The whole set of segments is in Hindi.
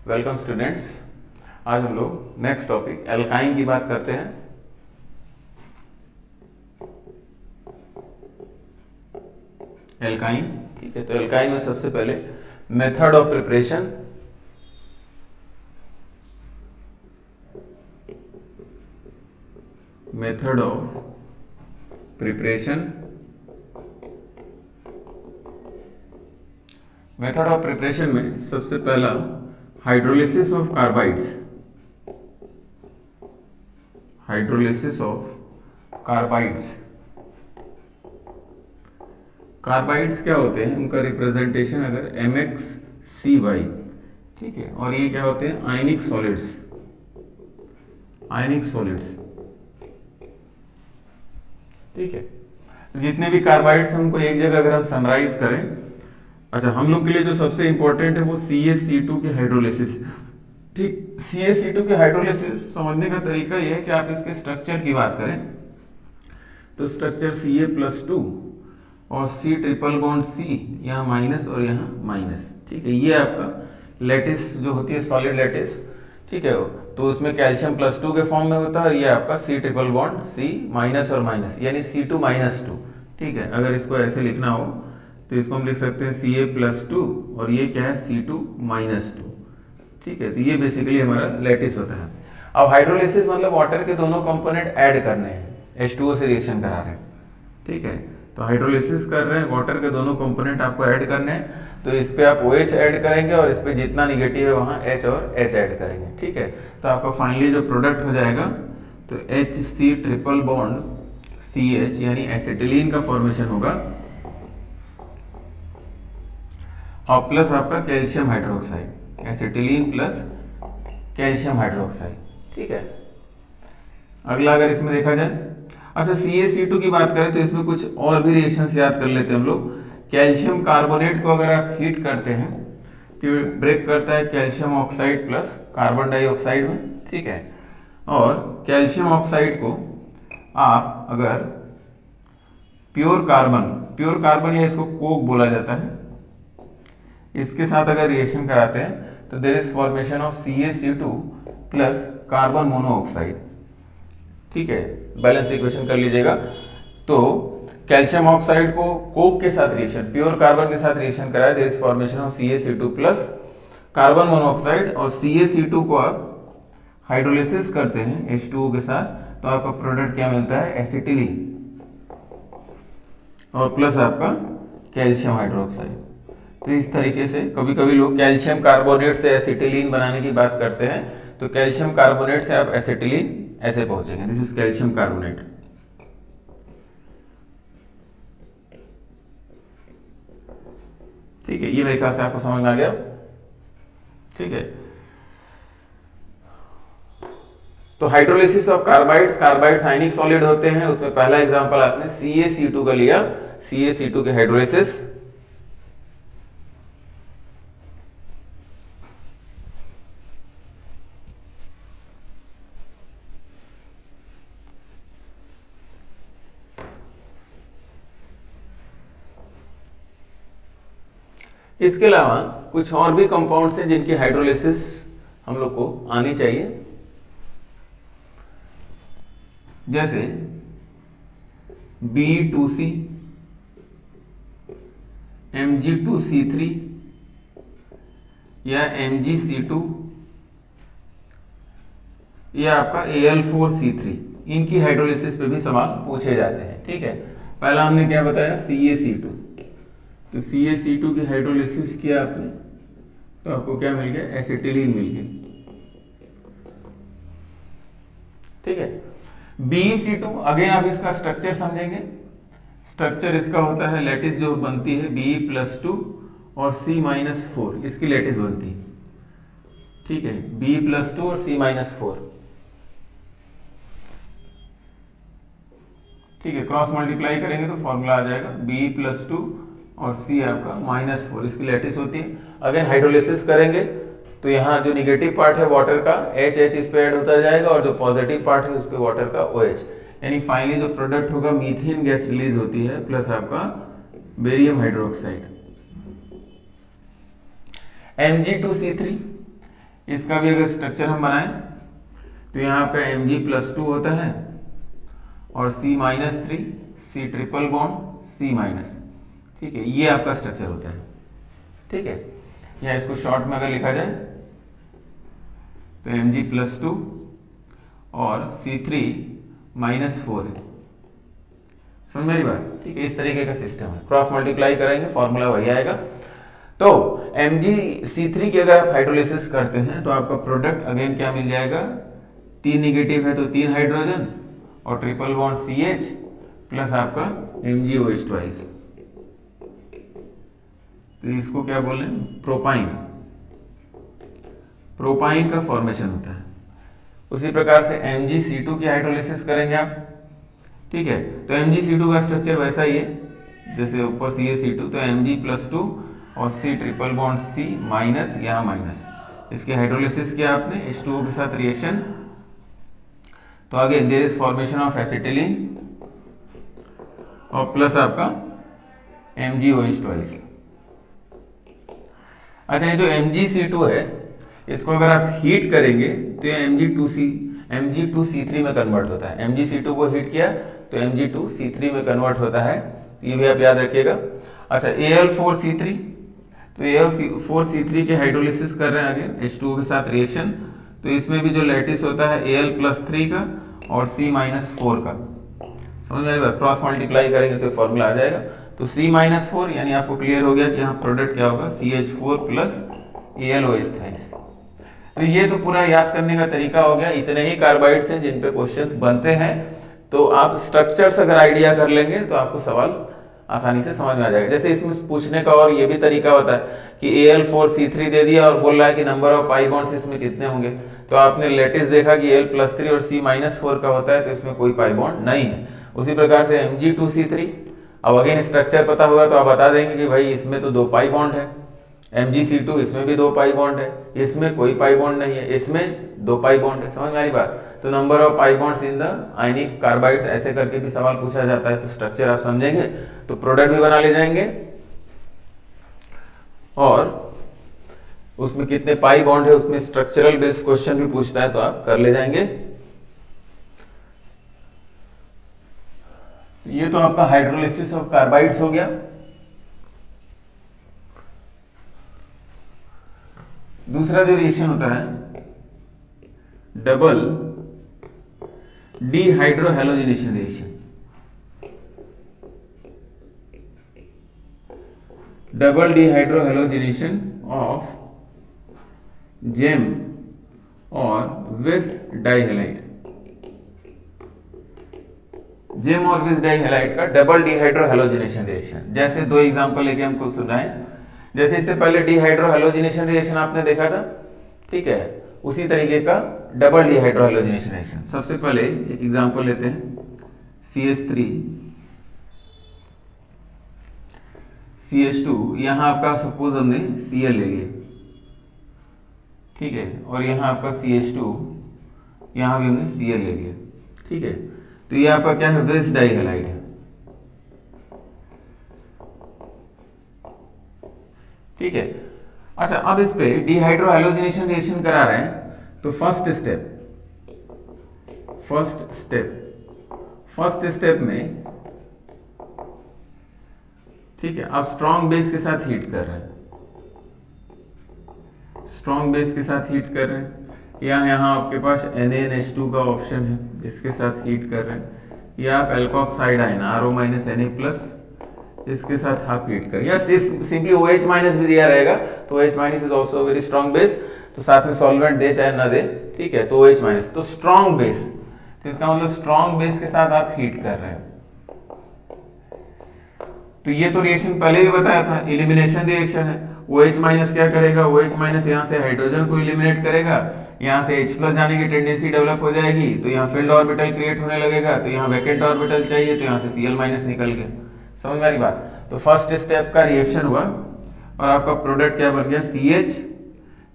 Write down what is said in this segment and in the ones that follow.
Welcome students. आज हम लोग नेक्स्ट टॉपिक एल्काइन की बात करते हैं। एल्काइन, ठीक है। तो एल्काइन में सबसे पहले method of preparation, method of preparation, method of preparation में सबसे पहला hydrolysis of carbides. Hydrolysis of carbides. Carbides क्या होते हैं, उनका रिप्रेजेंटेशन अगर MxCy, ठीक है। और ये क्या होते हैं, आयनिक सॉलिड्स। आयनिक सॉलिड्स, ठीक है। जितने भी कार्बाइड्स हैं उनको एक जगह अगर हम समराइज करें, अच्छा, हम लोग के लिए जो सबसे इंपॉर्टेंट है वो CaC2 की हाइड्रोलिसिस, ठीक। CaC2 की हाइड्रोलिसिस समझने का तरीका यह है कि आप इसके स्ट्रक्चर की बात करें तो स्ट्रक्चर Ca+2 और C ट्रिपल बॉन्ड C, यहाँ माइनस और यहाँ माइनस, ठीक है। ये आपका लेटिस जो होती है, सॉलिड लेटिस, ठीक है। तो उसमें कैल्शियम +2 के फॉर्म में होता है। ये आपका C triple bond C minus और माइनस, यानी C2-2, ठीक है। अगर इसको ऐसे लिखना हो तो इसको हम लिख सकते हैं Ca+2 और ये क्या है, C2-2, ठीक है। तो ये बेसिकली हमारा लेटिस होता है। अब हाइड्रोलिसिस मतलब वाटर के दोनों कंपोनेंट ऐड करने हैं, H2O से रिएक्शन करा रहे हैं, ठीक है। तो हाइड्रोलिसिस कर रहे हैं, वाटर के दोनों कंपोनेंट आपको ऐड करने हैं। तो इस पे आप OH ऐड करेंगे और इस पे जितना निगेटिव है वहाँ H और H ऐड करेंगे, ठीक है। तो आपका फाइनली जो प्रोडक्ट हो जाएगा तो HC ट्रिपल बॉन्ड CH यानी एसिटिलीन का फॉर्मेशन होगा और प्लस आपका calcium hydroxide, acetylene plus calcium hydroxide, ठीक है। अगला अगर इसमें देखा जाए, अच्छा, CaC2 की बात करें तो इसमें कुछ और भी रिएक्शंस याद कर लेते हैं हम लोग। कैल्शियम कार्बोनेट को अगर आप हीट करते हैं तो ब्रेक करता है calcium oxide plus carbon dioxide में, ठीक है। और कैल्शियम ऑक्साइड को आप अगर प्योर कार्बन या इसको कोक बोला जाता है, इसके साथ अगर रिएक्शन कराते हैं तो there is formation of CaC2 plus carbon monoxide, ठीक है। बैलेंस इक्वेशन कर लीजिएगा। तो कैल्शियम ऑक्साइड को कोक के साथ रिएक्शन, प्योर कार्बन के साथ रिएक्शन कराया, there is formation of CaC2 plus carbon monoxide. और CaC2 को आप हाइड्रोलिसिस करते हैं H2O के साथ, तो आपका प्रोडक्ट क्या मिलता है, एसिटिलीन और प्लस आपका कैल्शियम हाइड्रोक्साइड। तो इस तरीके से कभी कभी लोग कैल्शियम कार्बोनेट से एसिटिलीन बनाने की बात करते हैं, तो कैल्शियम कार्बोनेट से आप एसिटिलीन ऐसे पहुंचेंगे, दिस इज कैल्शियम कार्बोनेट, ठीक है। ये मेरे ख्याल से आपको समझ में आ गया, ठीक है। तो hydrolysis of carbides ionic solid होते हैं। उसमें पहला एग्जांपल आपने CaC2 का लिया, CaC2 के हाइड्रोलिसिस। इसके अलावा कुछ और भी कंपाउंड्स हैं जिनकी हाइड्रोलिसिस हम लोग को आनी चाहिए, जैसे B2C, Mg2C3 या MgC2 या आपका Al4C3। इनकी हाइड्रोलिसिस पे भी सवाल पूछे जाते हैं, ठीक है। पहला हमने क्या बताया, CaC2। तो CaC2 की हाइड्रोलिसिस किया आपने तो आपको क्या मिल गया, एसिटिलीन मिल गया, ठीक है। BeC2, अगेन आप इसका स्ट्रक्चर समझेंगे। स्ट्रक्चर इसका होता है, लेटिस जो बनती है Be+2 और C-4, इसकी लेटिस बनती है, ठीक है। Be+2 और C-4, ठीक है। क्रॉस मल्टीप्लाई करेंगे तो फॉर्मूला आ जाएगा Be+2 और C आपका -4, इसकी लेटिस होती है। अगेन हाइड्रोलिसिस करेंगे तो यहाँ जो निगेटिव पार्ट है वाटर का H इस पे ऐड होता जाएगा और जो पॉजिटिव पार्ट है उस पे वाटर का OH, यानी फाइनली जो प्रोडक्ट होगा मीथेन गैस रिलीज होती है प्लस आपका बेरियम हाइड्रोक्साइड। Mg2C3, इसका भी अगर स्ट्रक्चर हम बनाएं तो यहाँ पे Mg+2 होता है और C-3 C triple bond C-, ठीक है, ये आपका स्ट्रक्चर होता है। ठीक है, या इसको शॉर्ट में अगर लिखा जाए तो Mg+2 और C3-4 है। समझ मेरी बात? ठीक है, इस तरीके का सिस्टम है। क्रॉस मल्टीप्लाई करेंगे, फॉर्मूला वही आएगा। तो MgC3 की अगर आप हाइड्रोलिसिस करते हैं तो आपका प्रोडक्ट अगेन क्या मिल जाएगा, 3 निगेटिव है तो 3 हाइड्रोजन और ट्रिपल बॉन्ड CH प्लस आपका MgOH ट्वाइस। तो इसको क्या बोल रहे हैं, प्रोपाइन। प्रोपाइन का फॉर्मेशन होता है। उसी प्रकार से MgC2 की हाइड्रोलिसिस करेंगे आप। ठीक है, तो MgC2 का स्ट्रक्चर वैसा ही है जैसे ऊपर CaC2, तो Mg+2 और C triple bond C minus, यहाँ माइनस, इसकी हाइड्रोलिसिस किया आपने H2O के साथ रिएक्शन, तो आगे there is formation of acetylene और प्लस आपका MgOH ट्वाइस। अच्छा, ये जो MgC2 है इसको अगर आप हीट करेंगे तो ये Mg2C3 में कन्वर्ट होता है। MgC2 को हीट किया तो Mg2C3 में कन्वर्ट होता है, ये भी आप याद रखिएगा। अच्छा, Al4C3, तो Al4C3 के हाइड्रोलिसिस कर रहे हैं अगेन H2O के साथ रिएक्शन, तो इसमें भी जो लैटिस होता है Al+3 का और C-4 का। समझ में? क्रॉस मल्टीप्लाई करेंगे तो फॉर्मूला आ जाएगा। तो C-4 यानी आपको क्लियर हो गया कि यहाँ प्रोडक्ट क्या होगा, CH4 प्लस AlOH थ्राइस। तो ये तो पूरा याद करने का तरीका हो गया। इतने ही कार्बाइड्स हैं जिन पे क्वेश्चंस बनते हैं, तो आप स्ट्रक्चर्स अगर आइडिया कर लेंगे तो आपको सवाल आसानी से समझ में आ जाएगा। जैसे इसमें पूछने का और ये भी तरीका होता है कि Al4C3 दे दिया और बोल रहा है कि नंबर ऑफ पाई बॉन्ड्स इसमें कितने होंगे, तो आपने लेटिस देखा कि Al+3 और C-4 का होता है, तो इसमें कोई पाई बॉन्ड नहीं है। उसी प्रकार से Mg2C3, अब अगेन स्ट्रक्चर पता होगा तो आप बता देंगे कि भाई इसमें तो 2 पाई बॉन्ड है। MgC2 इसमें भी 2 पाई बॉन्ड है, इसमें कोई पाई बॉन्ड नहीं है, इसमें 2 पाई बॉन्ड है। समझ में आ रही बात? तो number of pi bonds in the ionic carbides, ऐसे करके भी सवाल पूछा जाता है। तो स्ट्रक्चर आप समझेंगे तो प्रोडक्ट भी बना ले जाएंगे और उसमें कितने पाई बॉन्ड है उसमें स्ट्रक्चरल बेस्ड क्वेश्चन भी पूछता है तो आप कर ले जाएंगे। ये तो आपका हाइड्रोलिसिस ऑफ कार्बाइड्स हो गया। दूसरा जो रिएक्शन होता है double dehydrohalogenation reaction. Double dehydrohalogenation of gem और विस डाइहैलाइड। जेम और विस डाइहैलाइड का डबल डिहाइड्रोहैलोजिनेशन रिएक्शन। जैसे 2 एग्जांपल लेके हमको सुनाएं। जैसे इससे पहले डिहाइड्रोहैलोजिनेशन रिएक्शन आपने देखा था, ठीक है, उसी तरीके का डबल डिहाइड्रोहैलोजिनेशन रिएक्शन। सबसे पहले एक एग्जांपल लेते हैं, CH3 CH2, यहां आपका सपोज हमने Cl ले लिया, ठीक है, और यहां आपका CH2, यहां भी हमने Cl ले लिया, ठीक है। तो ये आपका क्या है, विस डाइहैलाइड है, ठीक है। अच्छा, अब इस पे डिहाइड्रोहैलोजिनेशन रिएक्शन करा रहे हैं तो फर्स्ट स्टेप में, ठीक है, आप स्ट्रॉन्ग बेस के साथ हीट कर रहे हैं, स्ट्रॉन्ग बेस के साथ हीट कर रहे हैं, या यहाँ आपके पास NaNH2 का ऑप्शन है, इसके साथ हीट कर रहे हैं, या आप एल्कोक्साइड आयन RO-Na+, इसके साथ आप हीट करें, या सिर्फ सिंपली OH- भी दिया रहेगा तो OH- is also very strong base, तो साथ में सॉल्वेंट दे चाहे ना दे, ठीक है, तो OH-, तो स्ट्रॉन्ग बेस, तो इसका मतलब स्ट्रॉन्ग बेस के साथ आप हीट कर रहे हैं। तो ये तो रिएक्शन पहले भी बताया था, एलिमिनेशन रिएक्शन है। OH- क्या करेगा, OH- यहाँ से हाइड्रोजन को एलिमिनेट करेगा, यहाँ से H+ जाने की टेंडेंसी डेवलप हो जाएगी, तो यहाँ फील्ड ऑर्बिटल क्रिएट होने लगेगा, तो यहाँ वैकेंट ऑर्बिटल चाहिए, तो यहाँ से Cl- निकल गया। समझ में आ रही बात? तो फर्स्ट स्टेप का रिएक्शन हुआ और आपका प्रोडक्ट क्या बन गया, CH,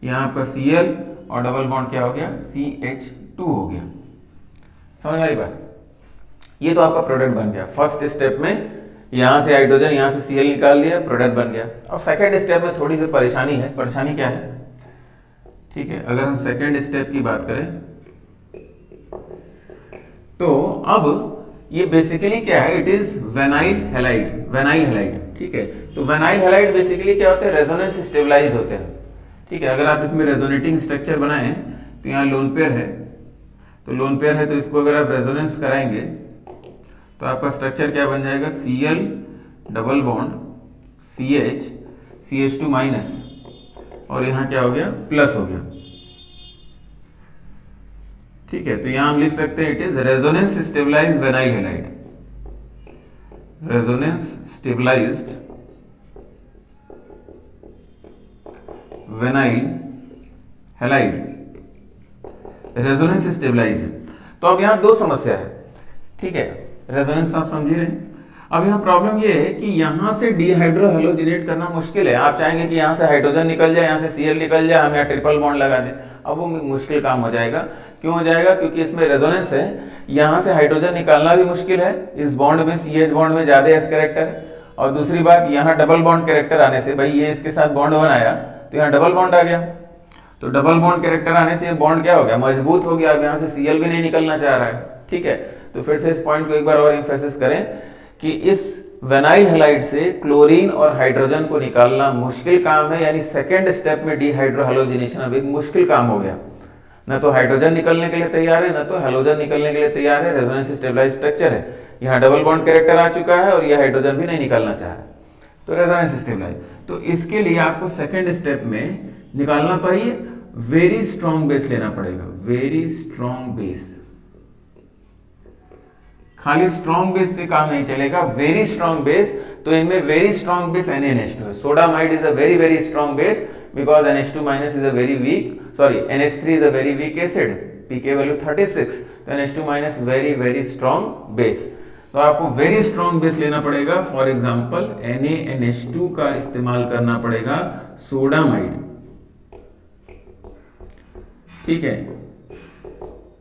यहाँ आपका Cl और डबल बॉन्ड क्या हो गया, CH2 हो गया। समझ में आ रही बात? ये तो आपका प्रोडक्ट बन गया। फर्स्ट स्टेप में यहाँ से हाइड्रोजन, यहाँ से Cl निकाल दिया, प्रोडक्ट बन गया। अब सेकेंड स्टेप में थोड़ी सी परेशानी है। परेशानी क्या है, ठीक है। अगर हम सेकेंड स्टेप की बात करें तो अब ये बेसिकली क्या है, it is vinyl halide, vinyl halide, ठीक है। तो वेनाइल हैलाइड बेसिकली क्या होते हैं, रेजोनेंस स्टेबलाइज होते हैं, ठीक है। अगर आप इसमें रेजोनेटिंग स्ट्रक्चर बनाएं तो यहाँ लोन पेयर है, तो लोन पेयर है तो इसको अगर आप रेजोनेंस कराएंगे तो आपका स्ट्रक्चर क्या बन जाएगा, Cl double bond CH CH2 minus और यहाँ क्या हो गया, प्लस हो गया, ठीक है। तो यहां हम लिख सकते हैं it is resonance stabilised vinyl halide, resonance stabilised vinyl halide, resonance stabilised है। तो अब यहां दो समस्या है, ठीक है। रेजोनेंस आप समझ रहे हैं। अब यहाँ प्रॉब्लम ये है कि यहाँ से डिहाइड्रो हैलोजिनेट करना मुश्किल है। आप चाहेंगे कि यहाँ से हाइड्रोजन निकल जाए, यहाँ से Cl निकल जाए, हम यहाँ ट्रिपल बॉन्ड लगा दें, अब वो मुश्किल काम हो जाएगा। क्यों हो जाएगा, क्योंकि इसमें रेजोनेंस है, यहाँ से हाइड्रोजन निकालना भी मुश्किल है, इस बॉन्ड में CH बॉन्ड में ज्यादा एस कैरेक्टर है, और दूसरी बात यहाँ डबल बॉन्ड कैरेक्टर आने से, भाई ये इसके साथ बॉन्ड बनाया तो यहाँ डबल बॉन्ड आ गया, तो डबल बॉन्ड कैरेक्टर आने से ये बॉन्ड क्या हो गया, मजबूत हो गया। अब यहाँ से Cl भी नहीं निकलना चाह रहा है, ठीक है। तो फिर से इस पॉइंट को एक बार और एम्फेसिस करें कि इस वेनाइल हैलाइड से क्लोरीन और हाइड्रोजन को निकालना मुश्किल काम है, यानी सेकेंड स्टेप में डिहाइड्रो हैलोजिनेशन अब एक मुश्किल काम हो गया। न तो हाइड्रोजन निकलने के लिए तैयार है, न तो हैलोजन निकलने के लिए तैयार है, रेजोनेंस स्टेबलाइज्ड स्ट्रक्चर है, यहाँ डबल बॉन्ड कैरेक्टर आ चुका है और यह हाइड्रोजन भी नहीं निकलना चाह रहा, तो रेजोनेंस स्टेबलाइज। तो इसके लिए आपको सेकेंड स्टेप में निकालना चाहिए वेरी स्ट्रॉन्ग बेस लेना पड़ेगा, वेरी स्ट्रॉन्ग बेस। खाली स्ट्रॉन्ग बेस से काम नहीं चलेगा, वेरी स्ट्रॉन्ग बेस। तो इनमें वेरी स्ट्रॉन्ग बेस NaNH2 है। Sodamide is a very very strong base because NH2 minus is a very weak, sorry NH3 is a very weak acid, pK value 36, तो NH2 minus very very strong base. तो आपको वेरी स्ट्रॉन्ग बेस लेना पड़ेगा, फॉर एग्जांपल NaNH2 का इस्तेमाल करना पड़ेगा सोडामाइड, ठीक है।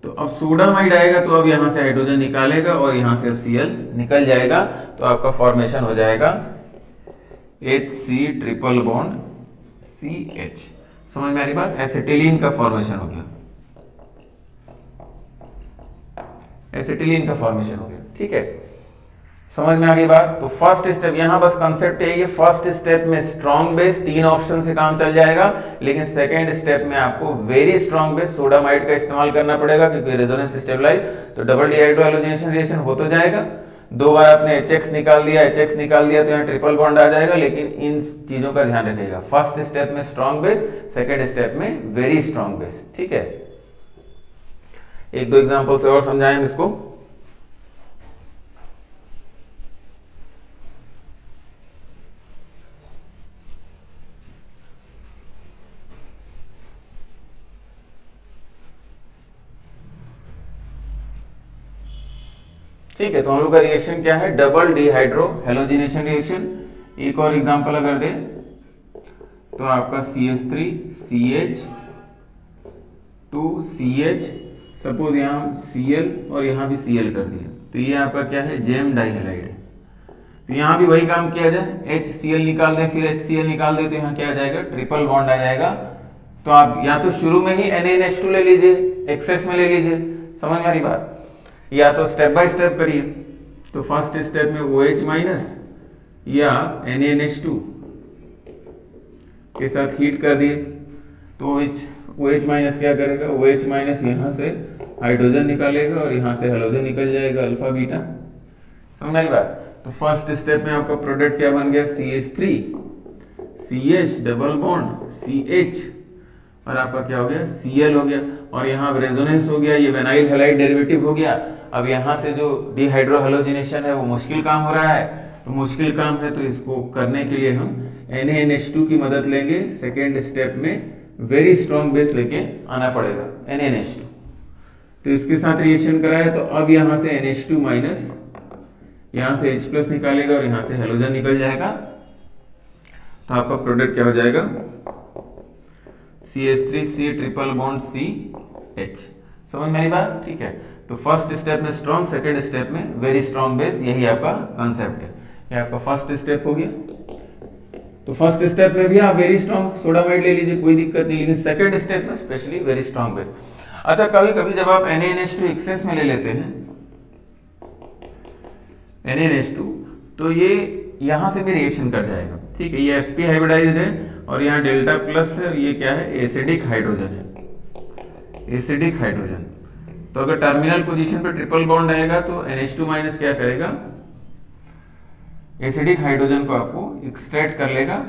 तो अब सोडामाइड आएगा तो अब यहां से हाइड्रोजन निकालेगा और यहां से अब Cl निकल जाएगा, तो आपका फॉर्मेशन हो जाएगा HC ट्रिपल बॉन्ड CH। समझ में आ रही बात, एसिटिलीन का फॉर्मेशन हो गया, एसिटिलीन का फॉर्मेशन हो गया, ठीक है। समझ में आ गई बात। तो फर्स्ट स्टेप, यहां बस कंसेप्ट है ये, फर्स्ट स्टेप में स्ट्रॉन्ग बेस, तीन ऑप्शन से काम चल जाएगा, लेकिन सेकेंड स्टेप में आपको वेरी स्ट्रॉन्ग बेस सोडामाइड का इस्तेमाल करना पड़ेगा, क्योंकि रेजोनेंस स्टेबलाइज, तो डबल डिहाइड्रो हैलोजिनेशन रिएक्शन हो तो जाएगा। दो बार आपने HX निकाल दिया, HX निकाल दिया तो यहाँ ट्रिपल बॉन्ड आ जाएगा, लेकिन इन चीजों का ध्यान रखिएगा, फर्स्ट स्टेप में स्ट्रॉन्ग बेस, सेकेंड स्टेप में वेरी स्ट्रॉन्ग बेस, ठीक है। एक दो एग्जाम्पल से और समझाएंगे इसको। ठीक है, तो हम लोग का रिएक्शन क्या है, डबल डिहाइड्रो हैलोजिनेशन रिएक्शन। एक और एग्जांपल अगर दे तो आपका CH3 CH 2CH, सपोज यहाँ Cl और यहाँ भी Cl कर दिया, तो ये आपका क्या है, जेम डाइहैलाइड। तो यहाँ भी वही काम किया जाए, HCl निकाल दें फिर HCl निकाल दें, तो यहाँ क्या आ जाएगा, ट्रिपल बॉन्ड आ जाएगा। तो आप या तो शुरू में ही NaNH2 ले लीजिए, एक्सेस में ले लीजिए, समझ में आ रही बात, या तो स्टेप बाय स्टेप करिए। तो फर्स्ट स्टेप में OH माइनस या NaNH2 के साथ हीट कर दिए, तो OH माइनस क्या करेगा, OH माइनस यहाँ से हाइड्रोजन निकालेगा और यहाँ से हैलोजन निकल जाएगा, अल्फा बीटा। समझ आई बात। तो फर्स्ट स्टेप में आपका प्रोडक्ट क्या बन गया, CH3 CH double bond CH और आपका क्या हो गया, Cl हो गया, और यहाँ रेजोनेंस हो गया, ये वेनाइल हैलाइड डेरिवेटिव हो गया। अब यहाँ से जो डिहाइड्रो हैलोजिनेशन है वो मुश्किल काम हो रहा है, तो मुश्किल काम है तो इसको करने के लिए हम NaNH2 की मदद लेंगे। सेकेंड स्टेप में वेरी स्ट्रॉन्ग बेस लेके आना पड़ेगा NaNH2। तो इसके साथ रिएक्शन कराया तो अब यहाँ से NH2 माइनस, यहाँ से H प्लस निकालेगा और यहाँ से हैलोजन निकल जाएगा, तो आपका प्रोडक्ट क्या हो जाएगा, CH3C ट्रिपल बॉन्ड CH। समझ में आई बात, ठीक है। तो फर्स्ट स्टेप में स्ट्रॉन्ग, सेकेंड स्टेप में वेरी स्ट्रॉन्ग बेस, यही आपका कॉन्सेप्ट है। ये आपका फर्स्ट स्टेप हो गया। तो फर्स्ट स्टेप में भी आप वेरी स्ट्रॉन्ग सोडामाइड ले लीजिए, कोई दिक्कत नहीं, लेकिन सेकंड स्टेप में स्पेशली वेरी स्ट्रॉन्ग बेस। अच्छा, कभी कभी जब आप NaNH2 एक्सेस में ले लेते हैं NaNH2, तो ये यहां से भी रिएक्शन कर जाएगा, ठीक है। ये sp हाइब्रिडाइज्ड है और यहाँ डेल्टा प्लस है और ये क्या है, एसिडिक हाइड्रोजन है, एसिडिक हाइड्रोजन। तो अगर टर्मिनल पोजीशन पे ट्रिपल बॉन्ड आएगा तो NH2 माइनस क्या करेगा, एसिडिक हाइड्रोजन को आपको एक्सट्रैक्ट कर लेगा,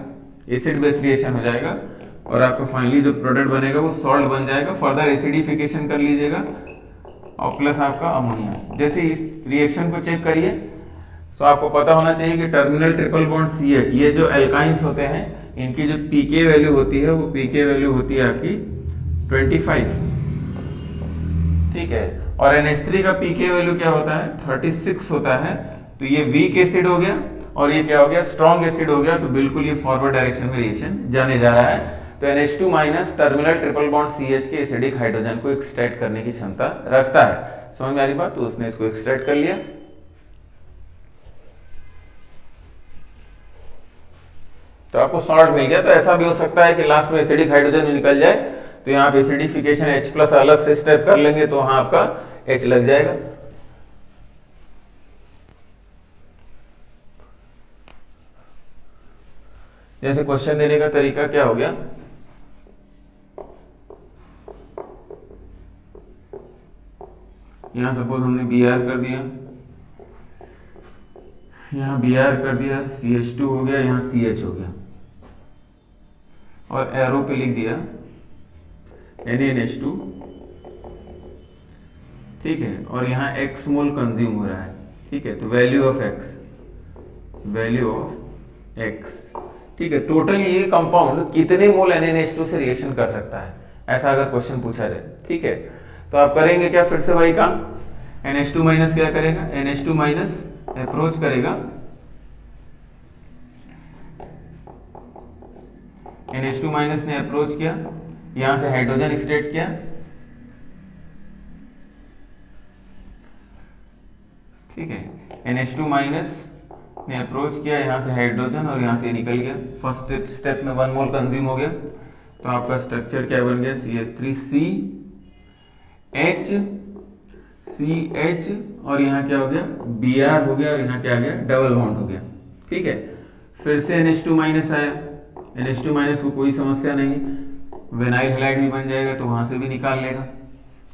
एसिड बेस रिएक्शन हो जाएगा और आपका फाइनली जो प्रोडक्ट बनेगा वो सॉल्ट बन जाएगा। फर्दर एसिडिफिकेशन कर लीजिएगा और प्लस आपका अमोनिया। जैसे इस रिएक्शन को चेक करिए तो आपको पता होना चाहिए कि टर्मिनल ट्रिपल बॉन्ड CH, ये जो एल्काइंस होते हैं इनकी जो pK वैल्यू होती है वो pK वैल्यू होती है आपकी 25, ठीक है। और NH3 का pK वैल्यू क्या होता है, 36 होता है। तो ये वीक एसिड हो गया और ये क्या हो गया, स्ट्रॉन्ग एसिड हो गया। तो बिल्कुल ये फॉरवर्ड डायरेक्शन में रिएक्शन जाने जा रहा है। तो NH2 minus terminal triple bond CH के एसिडिक हाइड्रोजन को एक्सट्रैक्ट करने की क्षमता रखता है। समझ में आ रही बात? तो उसने इसको एक्सट्रैक्ट कर लिया। तो आपको सॉल्ट मिल गया। तो ऐसा भी हो सकता है कि लास्ट में एसिडिक हाइड्रोजन निकल जाए, तो यहाँ पे एसिडिफिकेशन H प्लस अलग से स्टेप कर लेंगे तो वहां आपका H लग जाएगा। जैसे क्वेश्चन देने का तरीका क्या हो गया, यहां सपोज हमने Br कर दिया, यहाँ Br कर दिया, CH2 हो गया, यहाँ CH हो गया और एरो पे लिख दिया NaNH2, ठीक है। और यहाँ x मोल कंज्यूम हो रहा है, ठीक है। तो value of x, value of x, ठीक है। टोटल ये कंपाउंड कितने मोल NaNH2 से रिएक्शन कर सकता है, ऐसा अगर क्वेश्चन पूछा जाए, ठीक है। तो आप करेंगे क्या, फिर से वही काम, NH2 माइनस क्या करेगा, NH2 माइनस अप्रोच करेगा, NH2 माइनस ने अप्रोच किया, यहां से हाइड्रोजन एक्सट्रैक्ट किया, ठीक है। NH2 माइनस ने अप्रोच किया, यहां से हाइड्रोजन और यहां से निकल गया। फर्स्ट स्टेप में 1 मोल कंज्यूम हो गया। तो आपका स्ट्रक्चर क्या बन गया, CH3CH और यहाँ क्या हो गया, Br हो गया और यहाँ क्या आ गया, डबल बॉन्ड हो गया, ठीक है। फिर से NH2 माइनस आया, NH2 माइनस को कोई समस्या नहीं, विनाइल हैलाइड भी बन जाएगा तो वहां से भी निकाल लेगा,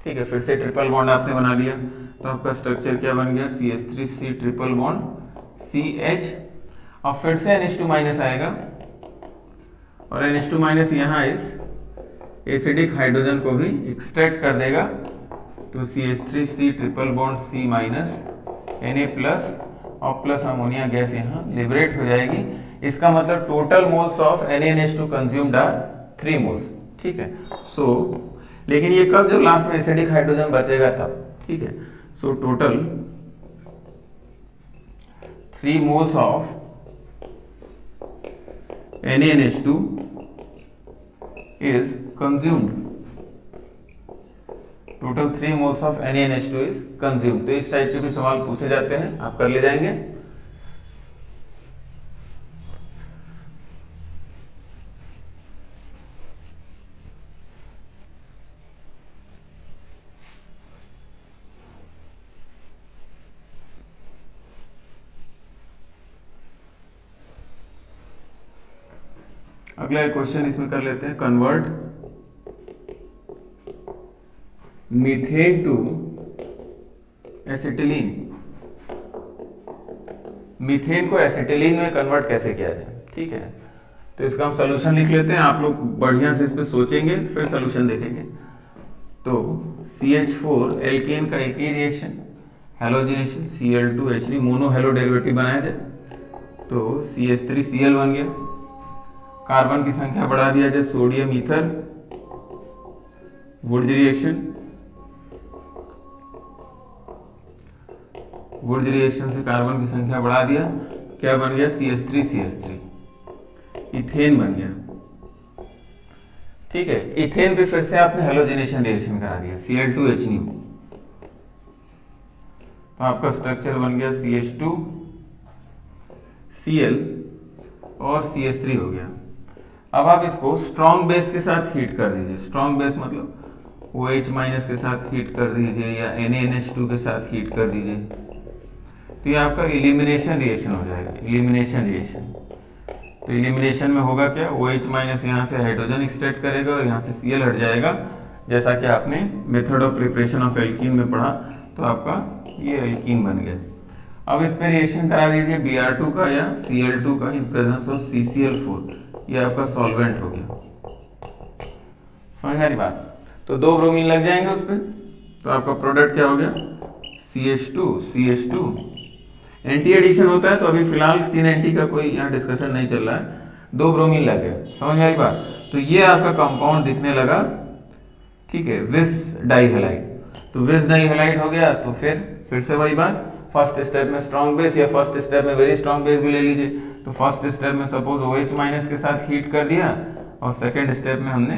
ठीक है। फिर से ट्रिपल बॉन्ड आपने बना लिया। तो आपका स्ट्रक्चर क्या बन गया, CH3C ट्रिपल बॉन्ड CH और फिर से NH2 माइनस आएगा और NH2 माइनस यहाँ इस एसिडिक हाइड्रोजन को भी एक्सट्रैक्ट कर देगा। तो CH3C triple bond C minus Na plus और प्लस अमोनिया गैस यहाँ लिबरेट हो जाएगी। इसका मतलब total moles of NaNH2 consumed are 3 moles, ठीक है। सो लेकिन ये कब, जब लास्ट में एसिडिक हाइड्रोजन बचेगा तब, ठीक है। So total 3 moles of NaNH2 is consumed, total 3 moles of NaNH2 is consumed. तो इस टाइप के भी सवाल पूछे जाते हैं, आप कर ले जाएंगे। अगला एक क्वेश्चन इसमें कर लेते हैं, convert methane to acetylene. Methane को एसिटिलीन में कन्वर्ट कैसे किया जाए, ठीक है। तो इसका हम सोल्यूशन लिख लेते हैं, आप लोग बढ़िया से इस पे सोचेंगे फिर सोल्यूशन देखेंगे। तो CH4 एल्केन का एक ही reaction, halogenation, Cl2H3 mono halo derivative बनाया जाए तो CH3Cl बन गया। कार्बन की संख्या बढ़ा दिया जाए, sodium ether, Wurtz reaction, Wurtz reaction से कार्बन की संख्या बढ़ा दिया, क्या बन गया, CH3CH3, इथेन बन गया, ठीक है। इथेन पे फिर से आपने हेलोजिनेशन रिएक्शन करा दिया, Cl2H, तो आपका स्ट्रक्चर बन गया CH2Cl और CH3 हो गया। अब आप इसको स्ट्रॉन्ग बेस के साथ हीट कर दीजिए। स्ट्रॉन्ग बेस मतलब OH माइनस के साथ हीट कर दीजिए या NaNH2 के साथ हीट कर दीजिए, तो ये आपका इलिमिनेशन रिएक्शन हो जाएगा। इलिमिनेशन रिएक्शन, तो इलिमिनेशन में होगा क्या, OH माइनस यहाँ से हाइड्रोजन एक्सट्रैक्ट करेगा और यहाँ से Cl हट जाएगा, जैसा कि आपने method of preparation of alkene में पढ़ा। तो आपका ये एल्कीन बन गया। अब इस पे रिएक्शन करा दीजिए Br2 का या Cl2 का इन प्रेजेंस ऑफ CCl4, ये आपका सॉल्वेंट हो गया। समझ आ रही बात? तो 2 ब्रोमीन लग जाएंगे उस पर, तो आपका प्रोडक्ट क्या हो गया, CH2 एंटी एडिशन होता है, तो अभी फिलहाल सीन एंटी का कोई यहाँ डिस्कशन नहीं चल रहा है। 2 ब्रोमीन लग गए। समझ में आई बात? तो ये आपका कंपाउंड दिखने लगा, ठीक है, विस डाइहैलाइड। तो विस डाइहैलाइड हो गया, तो फिर से वही बात, फर्स्ट स्टेप में स्ट्रॉन्ग बेस या फर्स्ट स्टेप में वेरी स्ट्रॉन्ग बेस भी ले लीजिए। तो फर्स्ट स्टेप में सपोज OH माइनस के साथ हीट कर दिया और सेकेंड स्टेप में हमने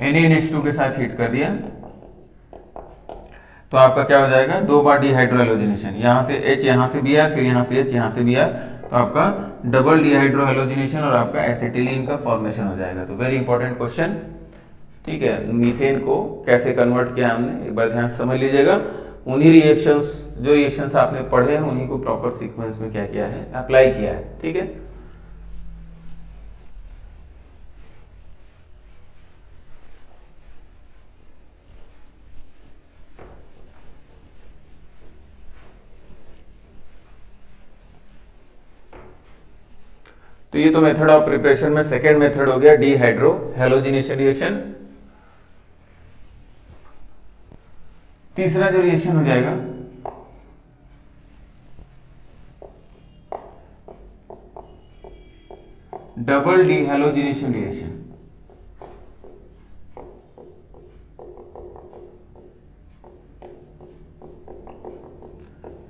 NaNH2 के साथ हीट कर दिया, तो आपका क्या हो जाएगा, 2 बार डिहाइड्रोहेलोजिनेशन, यहाँ से H यहाँ से Br, फिर यहाँ से H यहाँ से Br, तो आपका डबल डिहाइड्रोहेलोजिनेशन और आपका एसिटिलीन का फॉर्मेशन हो जाएगा। तो वेरी इंपॉर्टेंट क्वेश्चन, ठीक है। मीथेन को कैसे कन्वर्ट किया हमने, एक बार ध्यान से समझ लीजिएगा। उन्हीं रिएक्शंस, जो रिएक्शंस आपने पढ़े हैं, उन्हीं को प्रॉपर सीक्वेंस में क्या किया है, अप्लाई किया है, ठीक है। तो ये तो मेथड ऑफ प्रिपरेशन में सेकेंड मेथड हो गया, डिहाइड्रो हेलोजिनेशन रिएक्शन। तीसरा जो रिएक्शन हो जाएगा, double dehalogenation reaction.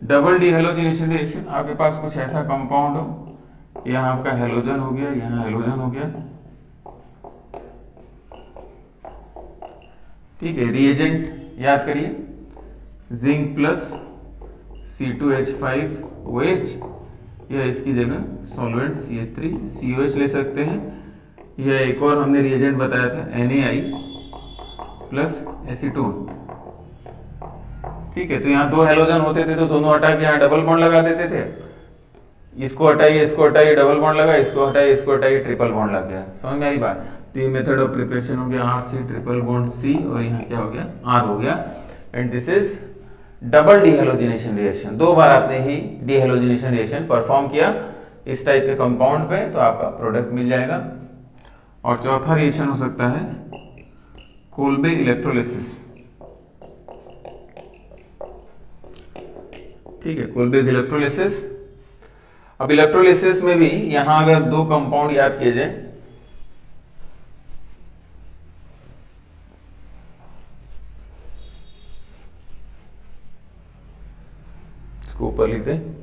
Double dehalogenation reaction, आपके पास कुछ ऐसा कंपाउंड हो, यहाँ आपका हेलोजन हो गया, यहाँ हेलोजन हो गया, ठीक है। रिएजेंट याद करिए, जिंक प्लस C2H5OH, या इसकी जगह सॉल्वेंट CH3COH ले सकते हैं, या एक और हमने रिएजेंट बताया था NaI प्लस एसीटोन, ठीक है। तो यहाँ 2 हेलोजन होते थे, तो दोनों हटा के यहाँ डबल बॉन्ड लगा देते थे, इसको हटाइए, इसको हटाइए, डबल बॉन्ड लगा, इसको हटाइए, इसको हटाइए, ट्रिपल बॉन्ड लग गया। समझ में आई बात? तो ये मेथड ऑफ प्रिपरेशन हो गया RC ट्रिपल बॉन्ड C, और यहाँ क्या हो गया, R हो गया। And this is double dehalogenation reaction. 2 बार आपने ही डिहेलोजिनेशन रिएक्शन परफॉर्म किया इस टाइप के कंपाउंड पे, तो आपका प्रोडक्ट मिल जाएगा। और चौथा रिएक्शन हो सकता है कोल्बे इलेक्ट्रोलिसिस, ठीक है, कोल्बेज इलेक्ट्रोलिसिस। अब इलेक्ट्रोलिसिस में भी यहां अगर 2 कंपाउंड याद किए जाए, इसको ऊपर लिखते हैं,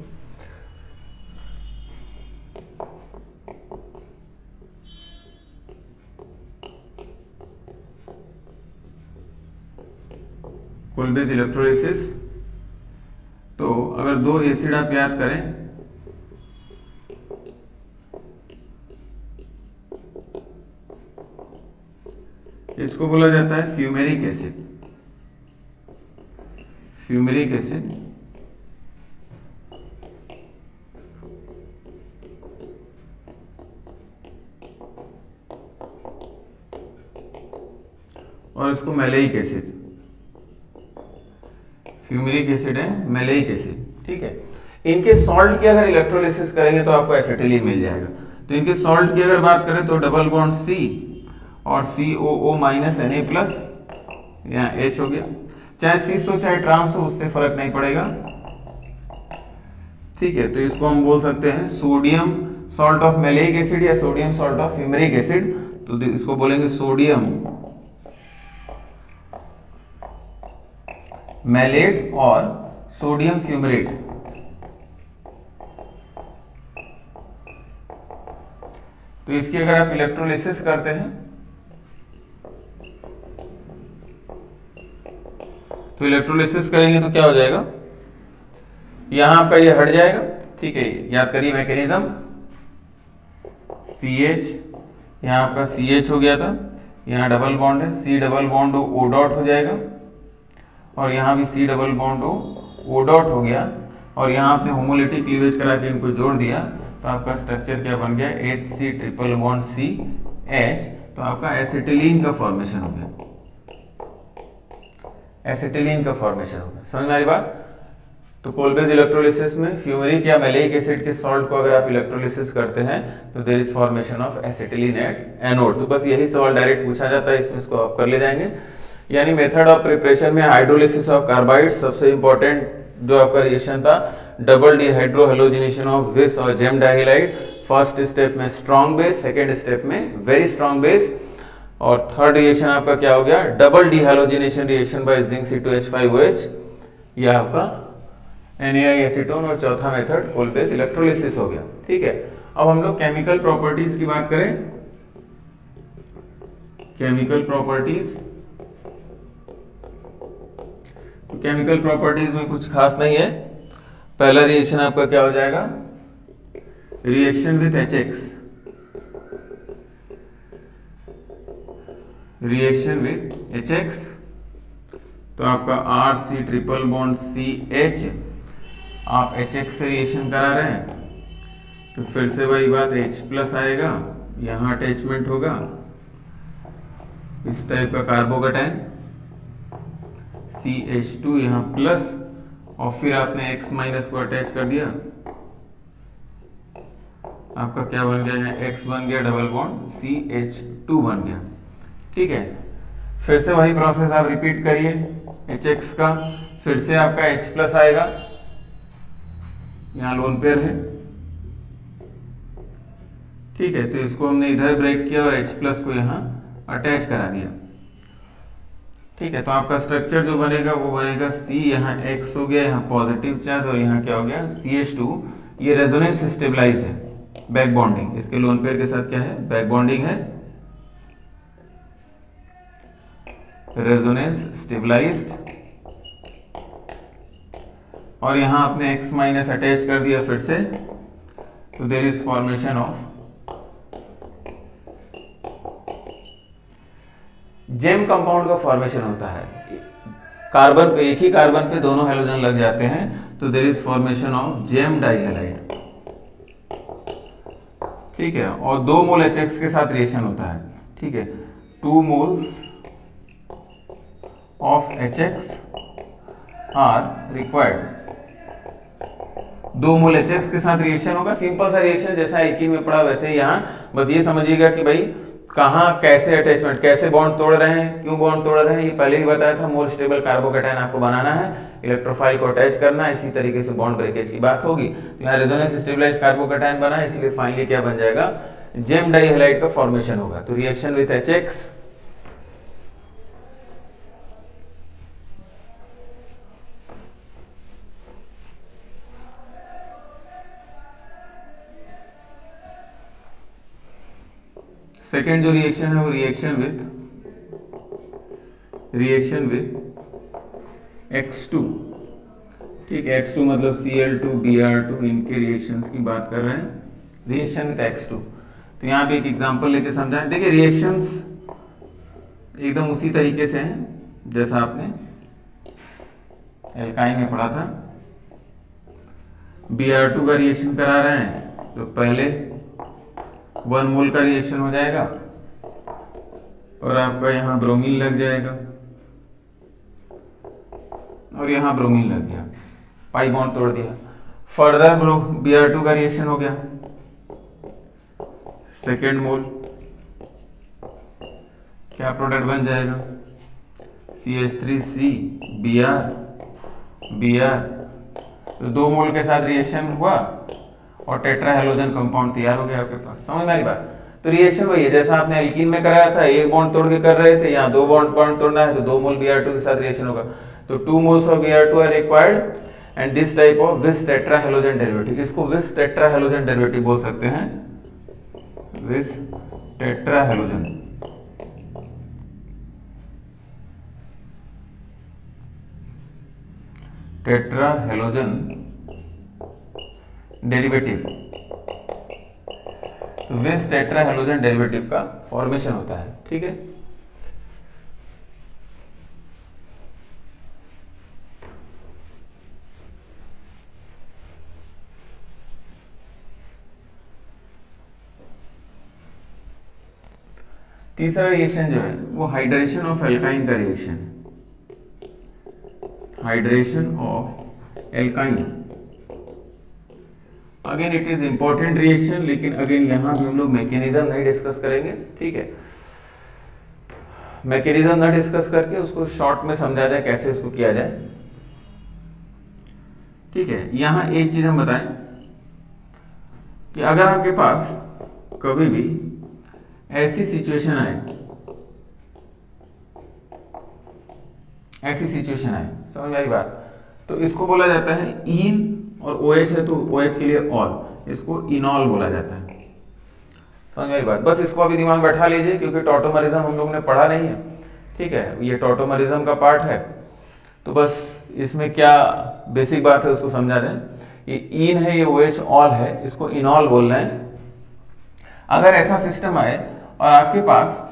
कोल्बेज इलेक्ट्रोलिसिस। तो अगर 2 एसिड आप याद करें, इसको बोला जाता है फ्यूमेरिक एसिड। फ्यूमेरिक एसिड और इसको मैलेइक एसिड। फ्यूमेरिक एसिड है, मैलेइक एसिड, ठीक है। इनके सॉल्ट की अगर इलेक्ट्रोलिसिस करेंगे तो आपको एसिटिलीन मिल जाएगा। तो इनके सॉल्ट की अगर बात करें तो डबल बॉन्ड C और COO माइनस Na प्लस, यहाँ H हो गया। चाहे सिस हो चाहे ट्रांस हो, उससे फर्क नहीं पड़ेगा, ठीक है। तो इसको हम बोल सकते हैं sodium salt of maleic acid या sodium salt of fumaric acid. तो इसको बोलेंगे सोडियम मैलेट और सोडियम फ्यूमेरेट। तो इसकी अगर आप इलेक्ट्रोलिसिस करते हैं तो इलेक्ट्रोलिसिस करेंगे तो क्या हो जाएगा, यहां आपका ये हट जाएगा, ठीक है। याद करिए मैकेनिज्म, CH, यहाँ आपका CH हो गया था, यहाँ डबल बॉन्ड है, C double bond O dot हो जाएगा, और यहाँ भी C double bond O dot हो गया, और यहाँ आपने होमोलिटिक क्लीवेज करा के इनको जोड़ दिया, तो आपका स्ट्रक्चर क्या बन गया, HC ट्रिपल बॉन्ड CH, तो आपका एसिटिलीन का फॉर्मेशन हो गया, एसिटिलीन का फॉर्मेशन हो गया। समझ में आ रही बात? तो कोल बेस इलेक्ट्रोलिसिस में फ्यूमेरिक या मैलेइक एसिड के सॉल्ट को अगर आप इलेक्ट्रोलिसिस करते हैं तो there is formation of acetylene at anode. तो बस यही सवाल डायरेक्ट पूछा जाता है, इसमें इसको आप कर ले जाएंगे। यानी मेथड ऑफ प्रिपरेशन में हाइड्रोलिसिस ऑफ कार्बाइड्स, सबसे इंपॉर्टेंट जो आपका रिएक्शन था double dehydro halogenation of vic और जेम डाइहाइलाइड। फर्स्ट स्टेप में स्ट्रॉन्ग बेस, सेकेंड स्टेप में वेरी स्ट्रॉन्ग बेस, और थर्ड रिएक्शन आपका क्या हो गया, double dehalogenation reaction by zinc C2H5OH, यह आपका NaI एसीटोन, और चौथा मेथड कोल बेस इलेक्ट्रोलिसिस हो गया। ठीक है, अब हम लोग केमिकल प्रॉपर्टीज की बात करें। केमिकल प्रॉपर्टीज, तो केमिकल प्रॉपर्टीज में कुछ खास नहीं है। पहला रिएक्शन आपका क्या हो जाएगा, reaction with HX, reaction with HX, तो आपका RC ट्रिपल बॉन्ड CH, आप HX से रिएक्शन करा रहे हैं तो फिर से वही बात, H प्लस आएगा, यहाँ अटैचमेंट होगा इस टाइप का कार्बोकैटायन CH2 यहाँ प्लस, और फिर आपने X माइनस को अटैच कर दिया, आपका क्या बन गया है, X बन गया, डबल बॉन्ड CH2 बन गया। ठीक है, फिर से वही प्रोसेस आप रिपीट करिए HX का, फिर से आपका H प्लस आएगा, यहाँ लोन पेयर है। ठीक है, तो इसको हमने इधर ब्रेक किया और H प्लस को यहाँ अटैच करा दिया। ठीक है, तो आपका स्ट्रक्चर जो बनेगा वो बनेगा C, यहाँ X हो गया, यहाँ पॉजिटिव चार्ज, और यहाँ क्या हो गया CH2, ये रेजोनेंस स्टेबलाइज्ड है, बैक बॉन्डिंग, इसके लोन पेयर के साथ क्या है, बैक बॉन्डिंग है, रेजोनेंस स्टेबलाइज्ड, और यहां आपने X माइनस अटैच कर दिया फिर से, तो there is formation of gem compound का फॉर्मेशन होता है। कार्बन पे, एक ही कार्बन पे दोनों हेलोजन लग जाते हैं, तो there is formation of gem dihalide. ठीक है, और 2 मोल HX के साथ रिएक्शन होता है। ठीक है, 2 moles of HX are required, 2 mole HX के साथ रिएक्शन होगा। सिंपल सा रिएक्शन जैसा एल्कीन में पड़ा वैसे ही यहाँ, बस ये समझिएगा कि भाई कहाँ कैसे अटैचमेंट, कैसे बॉन्ड तोड़ रहे हैं, क्यों बॉन्ड तोड़ रहे हैं, ये पहले ही बताया था। मोर स्टेबल कार्बोकैटायन आपको बनाना है, इलेक्ट्रोफाइल को अटैच करना है, इसी तरीके से बॉन्ड ब्रेकेज की बात होगी। तो यहाँ रेजोनेंस स्टेबलाइज्ड कार्बोकैटायन बना है, इसलिए फाइनली क्या बन जाएगा, जेम डाइहैलाइड का फॉर्मेशन होगा। तो रिएक्शन विथ HX, सेकेंड जो रिएक्शन है वो रिएक्शन विथ X2। ठीक है, X2 मतलब Cl2 Br2, इनके रिएक्शंस की बात कर रहे हैं, रिएक्शन विथ X2। तो यहाँ पे एक एग्जांपल लेके समझाएं। देखिए रिएक्शंस एकदम उसी तरीके से हैं जैसा आपने एल्काइन में पढ़ा था। Br2 का रिएक्शन करा रहे हैं तो पहले 1 मोल का रिएक्शन हो जाएगा और आपका यहाँ ब्रोमीन लग जाएगा और यहाँ ब्रोमीन लग गया, पाई बॉन्ड तोड़ दिया। फर्दर Br2 का रिएक्शन हो गया, सेकेंड मोल, क्या प्रोडक्ट बन जाएगा, CH3C Br, तो 2 मोल के साथ रिएक्शन हुआ और टेट्रा हेलोजन कंपाउंड तैयार हो गया आपके पास। समझ में आ रही बात? तो रिएक्शन वही है जैसा आपने एल्कीन में कराया था, 1 बॉन्ड तोड़ के कर रहे थे, यहाँ 2 बॉन्ड तोड़ना है तो 2 मोल Br2 के साथ रिएक्शन होगा। तो 2 moles of Br2 are required and this type of vis tetra halogen derivative, इसको विस टेट्रा हेलोजन डेरिवेटिव बोल सकते हैं, vis tetra halogen. Tetra halogen derivative. तो विस टेट्रा हेलोजन डेरिवेटिव का फॉर्मेशन होता है। ठीक है, तीसरा रिएक्शन जो है वो हाइड्रेशन ऑफ एल्काइन का reaction, hydration of alkyne. Again it is important reaction, लेकिन अगेन यहां भी हम लोग मैकेनिज्म नहीं डिस्कस करेंगे। ठीक है, मैकेनिज्म ना डिस्कस करके उसको शॉर्ट में समझा जाए कैसे इसको किया जाए। ठीक है, यहां एक चीज हम बताएं कि अगर आपके पास कभी भी ऐसी सिचुएशन आए, समझ में आई बात, तो इसको बोला जाता है इन, और OH है तो OH के लिए ऑल, इसको इनॉल बोला जाता है। समझ में आई बात, बस इसको अभी दिमाग में बैठा लीजिए क्योंकि टॉटोमरिज्म हम लोग ने पढ़ा नहीं है। ठीक है, ये टॉटोमरिज्म का पार्ट है, तो बस इसमें क्या बेसिक बात है उसको समझा दें। ये इन है, ये OH ऑल है, इसको इनॉल बोल रहे हैं। अगर ऐसा सिस्टम आए और आपके पास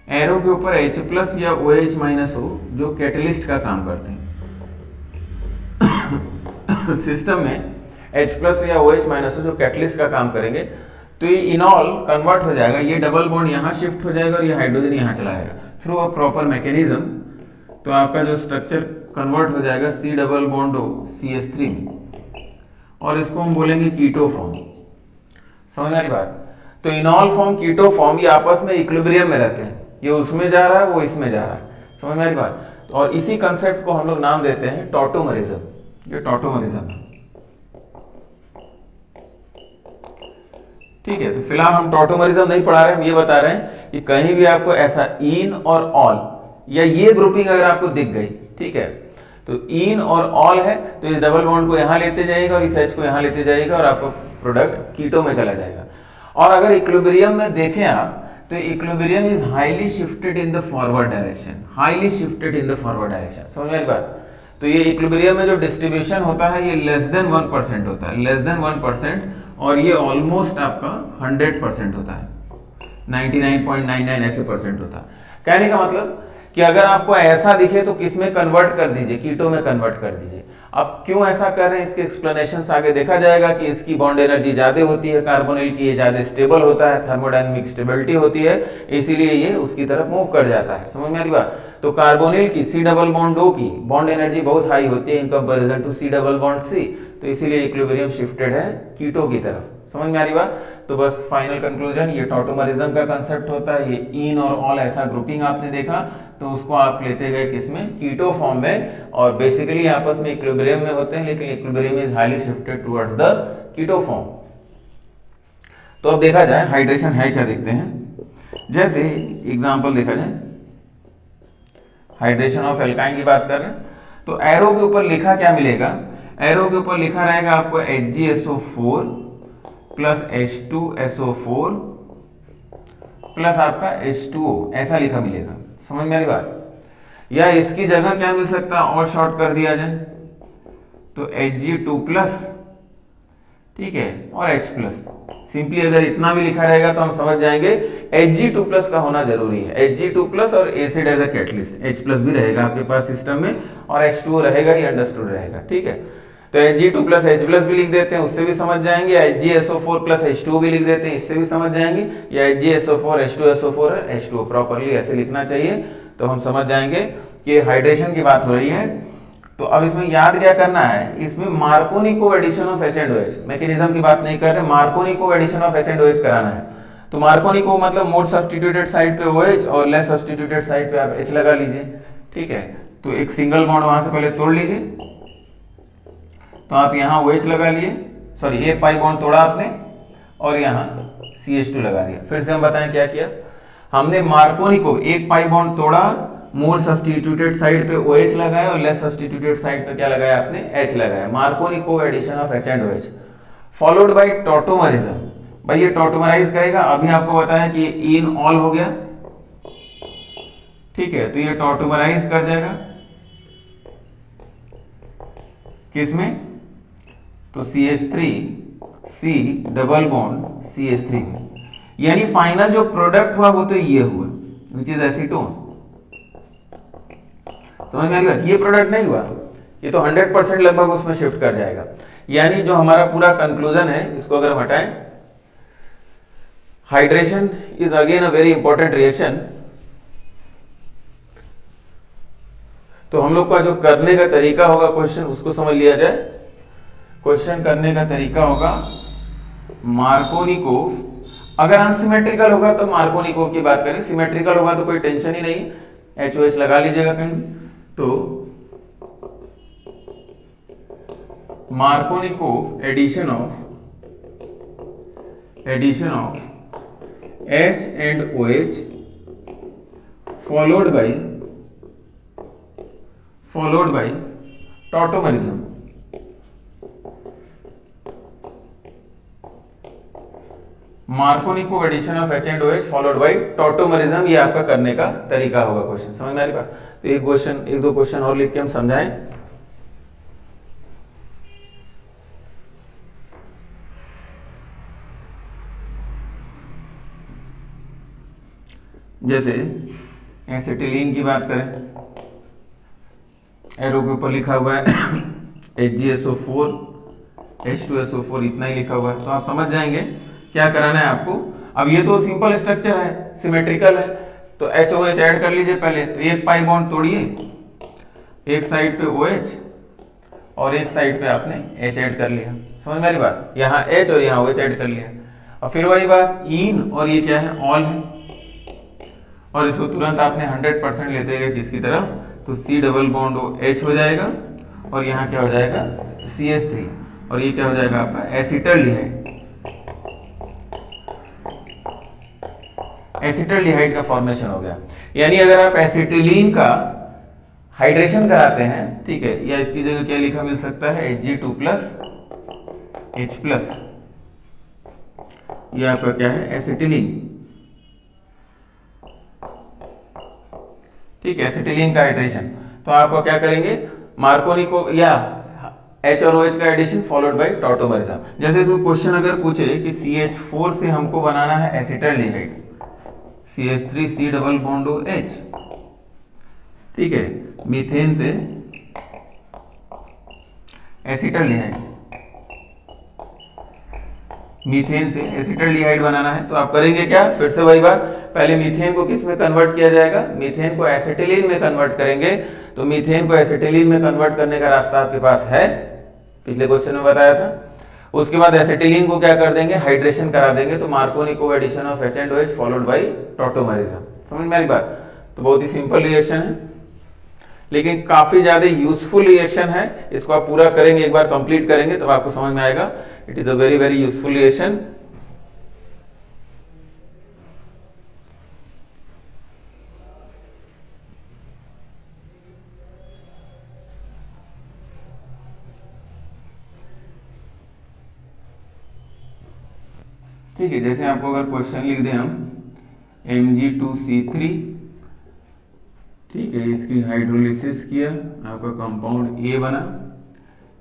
एरो के ऊपर H+ या OH- हो जो कैटलिस्ट का काम करते हैं सिस्टम में H+ या OH- हो जो कैटलिस्ट का काम करेंगे, तो ये इनॉल कन्वर्ट हो जाएगा, ये डबल बॉन्ड यहां शिफ्ट हो जाएगा और ये हाइड्रोजन यहां चला जाएगा थ्रू अ प्रॉपर मैकेनिज्म। तो आपका जो स्ट्रक्चर कन्वर्ट हो जाएगा C डबल बॉन्ड CH3 में, और इसको हम बोलेंगे कीटो फॉर्म। समझ आ रही बात, तो इनॉल फॉर्म, कीटो फॉर्म, ये आपस में इक्विलिब्रियम में रहते हैं, ये उसमें जा रहा है वो इसमें जा रहा है। समझ में आ रही बात, और इसी कंसेप्ट को हम लोग नाम देते हैं टॉटोमरिज्म। ये टॉटोमरिज्म है। ठीक है, तो फिलहाल हम टॉटोमरिज्म नहीं पढ़ा रहे, हम ये बता रहे हैं कि कहीं भी आपको ऐसा इन और ऑल या ये ग्रुपिंग अगर आपको दिख गई, ठीक है, तो इन और ऑल है तो इस डबल बॉन्ड को यहां लेते जाइएगा और इस H को यहां लेते जाइएगा और आपको प्रोडक्ट कीटो में चला जाएगा। और अगर इक्विलिब्रियम में देखें आप, तो equilibrium is highly shifted in the forward direction, highly shifted in the forward direction. समझ में आई बात, तो ये इक्विलिब्रियम में जो डिस्ट्रीब्यूशन होता है ये लेस देन 1% होता है, लेस देन 1%, और ये ऑलमोस्ट आपका 100% होता है, 99.99 ऐसे परसेंट होता है। कहने का मतलब कि अगर आपको ऐसा दिखे तो किस में कन्वर्ट कर दीजिए, कीटो में कन्वर्ट कर दीजिए। अब क्यों ऐसा कर रहे हैं, इसके एक्सप्लेनेशन आगे देखा जाएगा कि इसकी बॉन्ड एनर्जी ज्यादा होती है कार्बोनिल की, ये ज्यादा स्टेबल होता है, थर्मोडायनेमिक स्टेबिलिटी होती है, इसीलिए ये उसकी तरफ मूव कर जाता है। समझ में आ रही बात, तो कार्बोनिल की C डबल बॉन्ड O की बॉन्ड एनर्जी बहुत हाई होती है in comparison to C double bond C, तो इसीलिए इक्विलिब्रियम शिफ्टेड है कीटो की तरफ। समझ में आ रही बात, तो बस फाइनल कंक्लूजन, ये टॉटोमरिज्म का कंसेप्ट होता है। ये इन और ऑल ऐसा ग्रुपिंग आपने देखा तो उसको आप लेते गए किसमें, कीटो फॉर्म में, और बेसिकली आपस में इक्विलिब्रियम में होते हैं, लेकिन equilibrium is highly shifted towards the keto form. तो अब देखा जाए हाइड्रेशन है क्या, देखते हैं। जैसे एग्जांपल देखा जाए, हाइड्रेशन ऑफ एल्काइन की बात कर रहे हैं, तो एरो के ऊपर लिखा क्या मिलेगा, एरो के ऊपर लिखा रहेगा आपको HgSO4 प्लस H2SO4 प्लस आपका H2O, ऐसा लिखा मिलेगा। समझ में आ रही बात, या इसकी जगह क्या मिल सकता है और शॉर्ट कर दिया जाए तो Hg2 प्लस, ठीक है, और H प्लस। सिंपली अगर इतना भी लिखा रहेगा तो हम समझ जाएंगे Hg2 प्लस का होना जरूरी है, Hg2 प्लस और acid as a catalyst, H plus भी रहेगा आपके पास सिस्टम में और H2O रहेगा, ये अंडरस्टूड रहेगा। ठीक है, तो Hg2 प्लस H प्लस भी लिख देते हैं, उससे भी समझ जाएंगे, HgSO4 प्लस H2O भी लिख देते हैं, इससे भी समझ जाएंगे, या HgSO4 H2SO4 है, H2O प्रॉपरली ऐसे लिखना चाहिए, तो हम समझ जाएंगे कि हाइड्रेशन की बात हो रही है। तो अब इसमें याद क्या करना है, इसमें Markovnikov addition of H and OH, mechanism की बात नहीं कर रहे, Markovnikov addition of H and OH कराना है। तो मार्कोनिको मतलब मोर सब्स्टिट्यूटेड साइड पे OH और लेस सब्स्टिट्यूटेड साइड पे आप H लगा लीजिए। ठीक है, तो एक सिंगल बॉन्ड वहां से पहले तोड़ लीजिए, तो आप यहाँ OH लगा लिए, सॉरी एक पाई बॉन्ड तोड़ा आपने और यहाँ CH2 लगा दिया। फिर से हम बताएं क्या किया, हमने मार्कोनिको एक पाई बॉन्ड तोड़ा, मोर सब्स्टिट्यूटेड साइड पे OH लगाया और लेस सब्स्टिट्यूटेड साइड पे क्या लगाया आपने, H लगाया। Markovnikov addition of H and OH followed by tautomerism. भाई ये टॉटोमराइज करेगा, अभी आपको बताया कि ये इन ऑल हो गया, ठीक है, तो ये टॉटोमराइज कर जाएगा किसमें, तो CH3 C double bond CH3 में, यानी फाइनल जो प्रोडक्ट हुआ वो तो ये हुआ विच इज एसीटोन। समझ में आ गई बात? ये प्रोडक्ट नहीं हुआ, ये तो 100% लगभग उसमें शिफ्ट कर जाएगा। यानी जो हमारा पूरा कंक्लूजन है, इसको अगर हम हटाएं, hydration is again a very important reaction. तो हम लोग का जो करने का तरीका होगा क्वेश्चन, उसको समझ लिया जाए। क्वेश्चन करने का तरीका होगा मार्कोनिकोव। अगर अनसिमेट्रिकल होगा तो मार्कोनिकोव की बात करें, सिमेट्रिकल होगा तो कोई टेंशन ही नहीं, HOH लगा लीजिएगा कहीं। तो Markovnikov addition of H and OH followed by tautomerism। Markovnikov addition of H and OH followed by tautomerism, ये आपका करने का तरीका होगा क्वेश्चन। समझ में आ रही बात? तो एक दो क्वेश्चन और लिख के हम समझाएं। जैसे एसिटिलीन की बात करें, एरो के ऊपर लिखा हुआ है HgSO4 H2SO4, इतना ही लिखा हुआ है। तो आप समझ जाएंगे क्या कराना है आपको। अब ये तो सिंपल स्ट्रक्चर है, सिमेट्रिकल है, तो HOH ऐड कर लीजिए पहले। तो एक पाई बॉन्ड तोड़िए, एक साइड पे OH और एक साइड पे आपने H ऐड कर लिया। समझ में आ रही बात? यहाँ H और यहाँ OH ऐड कर लिया। और फिर वही बात, इन और ये क्या है, ऑल है, और इसको तुरंत आपने 100% लेते गए किसकी तरफ, तो C डबल बॉन्ड H हो जाएगा, और यहाँ क्या हो जाएगा, CH3, और ये क्या हो जाएगा आपका एसिटल्डिहाइड। एसिटल्डिहाइड का फॉर्मेशन हो गया। यानी अगर आप एसिटिलीन का हाइड्रेशन कराते हैं, ठीक है, या इसकी जगह क्या लिखा मिल सकता है, Hg2+H+, ये आपका क्या है, एसिटिलीन। ठीक है, एसिटिलीन का हाइड्रेशन। तो आपको क्या करेंगे, मार्कोनिकोव या H और OH का एडिशन फॉलोड बाय टॉटोमेरिज्म। जैसे इसमें क्वेश्चन अगर पूछे कि CH4 से हमको बनाना है acetaldehyde, CH3C double bond H, ठीक है, मीथेन से एसिटल्डिहाइड, मीथेन से एसिटल्डिहाइड बनाना है, तो आप करेंगे क्या, फिर से वही बात, पहले मीथेन को किस में कन्वर्ट किया जाएगा, मीथेन को एसिटिलीन में कन्वर्ट करेंगे। तो मीथेन को एसिटिलीन में कन्वर्ट करने का रास्ता आपके पास है, पिछले क्वेश्चन में बताया था। उसके बाद एसिटिलीन को क्या कर देंगे, हाइड्रेशन करा देंगे। तो Markovnikov addition of H and OH followed by tautomerism. समझ में आ रही बात? तो बहुत ही सिंपल रिएक्शन है, लेकिन काफी ज्यादा यूजफुल रिएक्शन है। इसको आप पूरा करेंगे, एक बार कंप्लीट करेंगे तब आपको समझ में आएगा। It is a very very useful reaction. ठीक है, जैसे आपको अगर क्वेश्चन लिख दें हम Mg2C3, ठीक है, इसकी हाइड्रोलिसिस किया, आपका कंपाउंड A बना,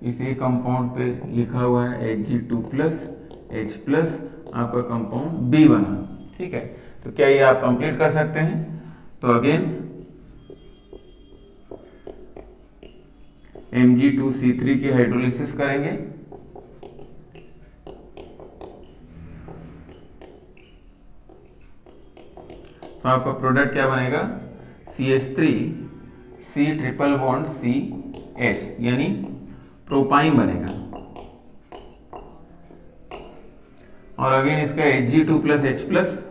इसी कंपाउंड पे लिखा हुआ है Hg2+H+, आपका कंपाउंड B बना। ठीक है, तो क्या ये आप कंप्लीट कर सकते हैं? तो अगेन Mg2C3 की हाइड्रोलिसिस करेंगे, तो आपका प्रोडक्ट क्या बनेगा, CH3C ट्रिपल बॉन्ड CH, यानी प्रोपाइन बनेगा। और अगेन इसका Hg2+H+,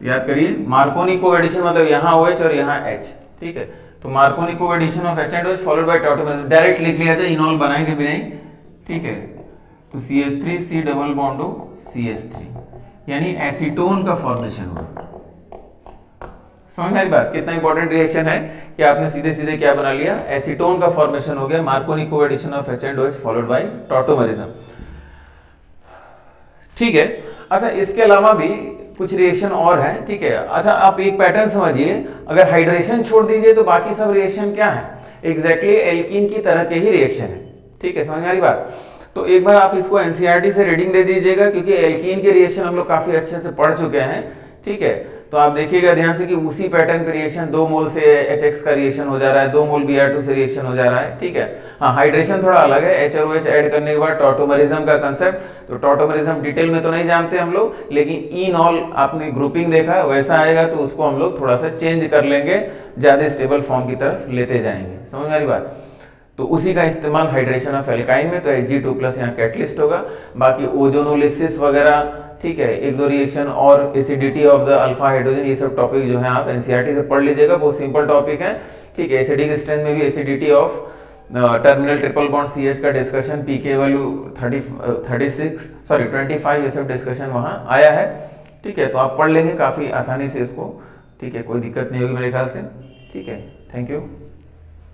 याद करिए मार्कोनिकोव एडिशन मतलब यहाँ OH और यहाँ H। ठीक है, तो Markovnikov addition of H and OH followed by tautomerism, direct लिख लिया जाए, इनॉल बनाएंगे भी नहीं। ठीक है, तो CH3C डबल बॉन्ड CH3, यानी एसीटोन का फॉर्मेशन होगा। समझ में आ रही बात? कितना इंपॉर्टेंट रिएक्शन है कि आपने सीधे सीधे क्या बना लिया, एसीटोन का फॉर्मेशन हो गया, Markovnikov addition of H and OH followed by tautomerism. ठीक है, अच्छा इसके अलावा भी कुछ रिएक्शन और है। ठीक है, अच्छा आप एक पैटर्न समझिए, अगर हाइड्रेशन छोड़ दीजिए तो बाकी सब रिएक्शन क्या है, एग्जैक्टली एल्कीन की तरह के ही रिएक्शन है। ठीक है, समझ में आ रही बात? तो एक बार आप इसको एनसीईआरटी से रीडिंग दे दीजिएगा, क्योंकि एल्कीन के रिएक्शन हम लोग काफी अच्छे से पढ़ चुके हैं, ठीक है। तो आप देखिएगा ध्यान से कि उसी पैटर्न पे रिएक्शन 2 मोल से HX का रिएक्शन हो जा रहा है, 2 मोल Br2 से रिएक्शन हो जा रहा है, ठीक है। हाँ, हाइड्रेशन थोड़ा अलग है, H और OH ऐड करने के बाद टॉटोमरिज्म का कंसेप्ट, तो टॉटोमरिज्म डिटेल में तो नहीं जानते हम लोग, लेकिन इनॉल आपने ग्रुपिंग देखा है, वैसा आएगा तो उसको हम लोग थोड़ा सा चेंज कर लेंगे, ज्यादा स्टेबल फॉर्म की तरफ लेते जाएंगे, समझ में आ रही बात। तो उसी का इस्तेमाल हाइड्रेशन ऑफ एल्काइन में, तो Hg2+ यहाँ कैटलिस्ट होगा। बाकी ओजोनोलिसिस वगैरह, ठीक है, एक दो रिएक्शन और acidity of the alpha hydrogen, ये सब टॉपिक जो है आप एनसीईआरटी से पढ़ लीजिएगा, बहुत सिंपल टॉपिक है, ठीक है। एसिडिक स्ट्रेंथ में भी acidity of terminal triple bond CH का डिस्कशन, पीके वैल्यू 25 ये सब डिस्कशन वहाँ आया है, ठीक है। तो आप पढ़ लेंगे काफी आसानी से इसको, ठीक है, कोई दिक्कत नहीं होगी मेरे ख्याल से, ठीक है। Thank you.